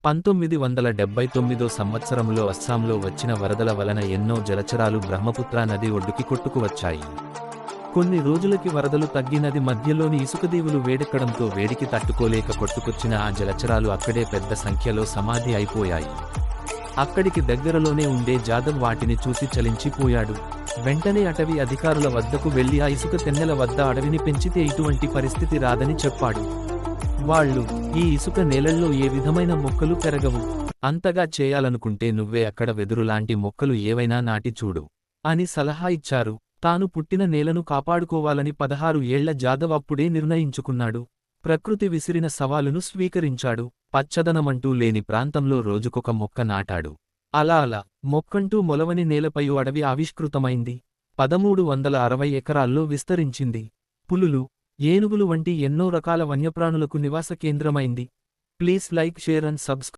1979 సంవత్సరంలో అస్సాంలో వచ్చిన వరదల వలన ఎన్నో జలచరాలు బ్రహ్మపుత్ర నది ఒడ్డుకి కొట్టుకువచ్చాయి. కొన్ని రోజులకి వరదలు తగ్గి నది మధ్యలోని ఇసుకదీవులు వేడెక్కడంతో వేడికి తట్టుకోలేక కొట్టుకొచ్చిన ఆ జలచరాలు అక్కడే పెద్ద సంఖ్యలో సమాధి అయిపోయాయి. అక్కడికి దగ్గరలోనే ఉండే జాదవ్ వాటిని చూసి చలించిపోయాడు. వెంటనే అటవీ అధికారుల వద్దకు వెళ్లి ఆ ఇసుక తెన్నెల వద్ద అడవిని పెంచితే ఇటువంటి పరిస్థితి రాదని చెప్పాడు. వాళ్ళు, ఈ ఇసుక నేలల్లో ఏ విధమైన మొక్కలు పెరగవు. అంతగా చేయాలనుకుంటే నువ్వే అక్కడ వెదురులాంటి మొక్కలు ఏవైనా నాటి చూడు అని సలహా ఇచ్చారు. తాను పుట్టిన నేలను కాపాడుకోవాలని 16 ఏళ్ల జాదవ్ అప్పుడే నిర్ణయించుకున్నాడు. ప్రకృతి విసిరిన సవాలును స్వీకరించాడు. పచ్చదనమంటూ లేని ప్రాంతంలో రోజుకొక మొక్క నాటాడు. అలా మొక్కంటూ మొలవని నేలపై అడవి ఆవిష్కృతమైంది. 1360 ఎకరాల్లో విస్తరించింది. పులులు, ఏనుగులు వంటి ఎన్నో రకాల వన్యప్రాణులకు నివాస కేంద్రమైంది. Please like, share and subscribe.